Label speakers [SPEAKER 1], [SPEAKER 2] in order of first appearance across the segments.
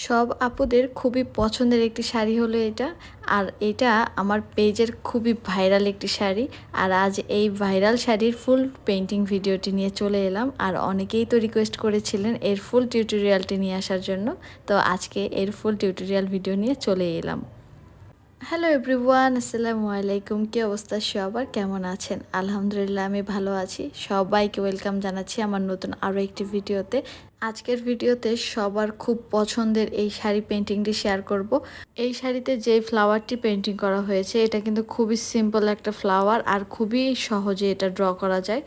[SPEAKER 1] সব আপুদের খুবই পছন্দের একটি শাড়ি হলো এটা। আর এটা আমার পেজের খুবই ভাইরাল একটি শাড়ি। আর আজ এই ভাইরাল শাড়ির ফুল পেইন্টিং ভিডিওটি নিয়ে চলে এলাম। আর অনেকেই তো রিকোয়েস্ট করেছিলেন এর ফুল টিউটোরিয়ালটি নিয়ে আসার জন্য। তো আজকে এর ফুল টিউটোরিয়াল ভিডিও নিয়ে চলে এলাম। হ্যালো এভরিওয়ান, আসসালামু আলাইকুম। কী অবস্থা সবার, কেমন আছেন? আলহামদুলিল্লাহ আমি ভালো আছি। সবাইকে ওয়েলকাম জানাচ্ছি আমার নতুন আরও একটি ভিডিওতে। আজকের ভিডিওতে সবার খুব পছন্দের এই শাড়ি পেন্টিংটি শেয়ার করব। এই শাড়িতে যে ফ্লাওয়ারটি পেন্টিং করা হয়েছে এটা কিন্তু খুবই সিম্পল একটা ফ্লাওয়ার, আর খুবই সহজে এটা ড্র করা যায়।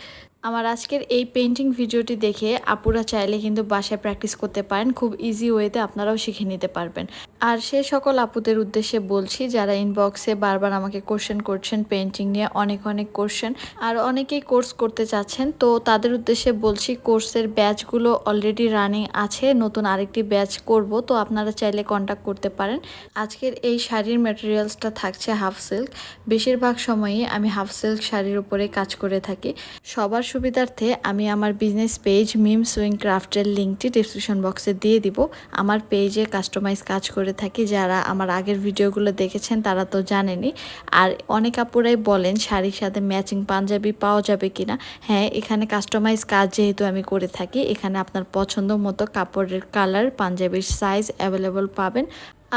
[SPEAKER 1] আমার আজকের এই পেন্টিং ভিডিওটি দেখে আপুরা চাইলে কিন্তু বাসায় প্র্যাকটিস করতে পারেন, খুব ইজি ওয়েতে আপনারাও শিখে নিতে পারবেন। আর সে সকল আপুদের উদ্দেশ্যে বলছি যারা ইনবক্সে বারবার আমাকে কোশ্চেন করছেন পেন্টিং নিয়ে, অনেক অনেক কোশ্চেন, আর অনেকেই কোর্স করতে চাচ্ছেন, তো তাদের উদ্দেশ্যে বলছি কোর্সের ব্যাচগুলো অলরেডি রানিং আছে, নতুন আরেকটি ব্যাচ করব, তো আপনারা চাইলে কন্ট্যাক্ট করতে পারেন। আজকের এই শাড়ির ম্যাটেরিয়ালসটা থাকছে হাফ সিল্ক। বেশিরভাগ সময়ই আমি হাফ সিল্ক শাড়ির উপরে কাজ করে থাকি। সবার সুবিধার্থে আমি আমার বিজনেস পেজ মিম সুইং ক্রাফটের লিঙ্কটি ডিসক্রিপশন বক্সে দিয়ে দিব। আমার পেজে কাস্টমাইজ কাজ করে থাকি, যারা আমার আগের ভিডিওগুলো দেখেছেন তারা তো জানেনই। আর অনেক আপুরাই বলেন শাড়ির সাথে ম্যাচিং পাঞ্জাবি পাওয়া যাবে কিনা। হ্যাঁ, এখানে কাস্টমাইজ কাজ যেহেতু আমি করে থাকি, এখানে আপনার পছন্দ মতো কাপড়ের কালার, পাঞ্জাবির সাইজ অ্যাভেলেবল পাবেন।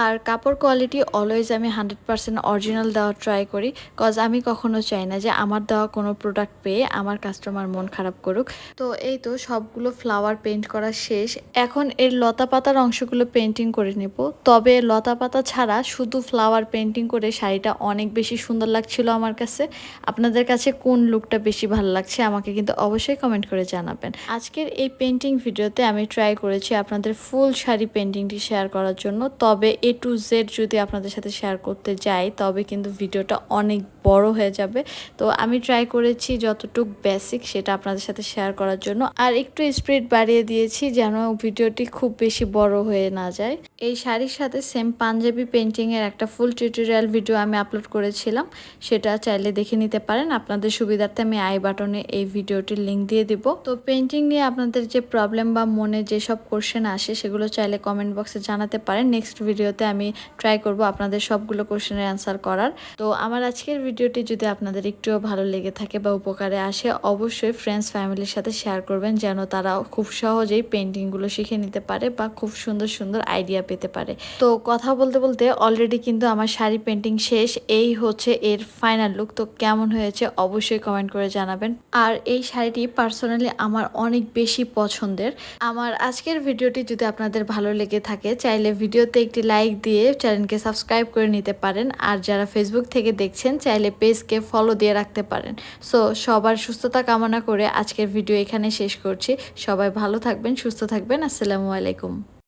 [SPEAKER 1] আর কাপড় কোয়ালিটি অলওয়েজ আমি 100% অরিজিনাল দেওয়ার ট্রাই করি, কজ আমি কখনো চাই না যে আমার দেওয়া কোনো প্রোডাক্ট পেয়ে আমার কাস্টমার মন খারাপ করুক। তো এই তো সবগুলো ফ্লাওয়ার পেইন্ট করা শেষ। এখন এর লতা পাতার অংশগুলো পেন্টিং করে নেব। তবে লতা পাতা ছাড়া শুধু ফ্লাওয়ার পেন্টিং করে শাড়িটা অনেক বেশি সুন্দর লাগছিল আমার কাছে। আপনাদের কাছে কোন লুকটা বেশি ভালো লাগছে আমাকে কিন্তু অবশ্যই কমেন্ট করে জানাবেন। আজকের এই পেন্টিং ভিডিওতে আমি ট্রাই করেছি আপনাদের ফুল শাড়ি পেন্টিংটি শেয়ার করার জন্য। তবে A to Z যদি আপনাদের সাথে শেয়ার করতে যাই তবে কিন্তু ভিডিওটা অনেক বড় হয়ে যাবে। তো আমি ট্রাই করেছি যতটুক বেসিক সেটা আপনাদের সাথে শেয়ার করার জন্য, আর একটু স্পিড বাড়িয়ে দিয়েছি যেন ভিডিওটি খুব বেশি বড় হয়ে না যায়। এই শাড়ির সাথে সেম পাঞ্জাবি পেন্টিংয়ের একটা ফুল টিউটোরিয়াল ভিডিও আমি আপলোড করেছিলাম, সেটা চাইলে দেখে নিতে পারেন। আপনাদের সুবিধার্থে আমি আই বাটনে এই ভিডিওটির লিঙ্ক দিয়ে দিব। তো পেন্টিং নিয়ে আপনাদের যে প্রবলেম বা মনে যেসব কোশ্চেন আসে সেগুলো চাইলে কমেন্ট বক্সে জানাতে পারেন। নেক্সট ভিডিওতে আমি ট্রাই করব আপনাদের সবগুলো কোশ্চেনের অ্যান্সার করার। তো আমার আজকের ভিডিওটি যদি আপনাদের একটুও ভালো লেগে থাকে বা উপকারে আসে, অবশ্যই ফ্রেন্ডস ফ্যামিলির সাথে শেয়ার করবেন যেন তারা খুব সহজেই পেন্টিংগুলো শিখে নিতে পারে বা খুব সুন্দর সুন্দর আইডিয়া পেতে পারে। তো কথা বলতে বলতে অলরেডি কিন্তু আমার শাড়ি পেন্টিং শেষ। এই হচ্ছে এর ফাইনাল লুক। তো কেমন হয়েছে অবশ্যই কমেন্ট করে জানাবেন। আর এই শাড়িটি পার্সোনালি আমার অনেক বেশি পছন্দের। আমার আজকের ভিডিওটি যদি আপনাদের ভালো লেগে থাকে চাইলে ভিডিওতে একটি লাইক দিয়ে চ্যানেলকে সাবস্ক্রাইব করে নিতে পারেন। আর যারা ফেসবুক থেকে দেখছেন চাইলে পেজকে ফলো দিয়ে রাখতে পারেন। সো সবার সুস্থতা কামনা করে আজকের ভিডিও এখানে শেষ করছি। সবাই ভালো থাকবেন, সুস্থ থাকবেন। আসসালামু আলাইকুম।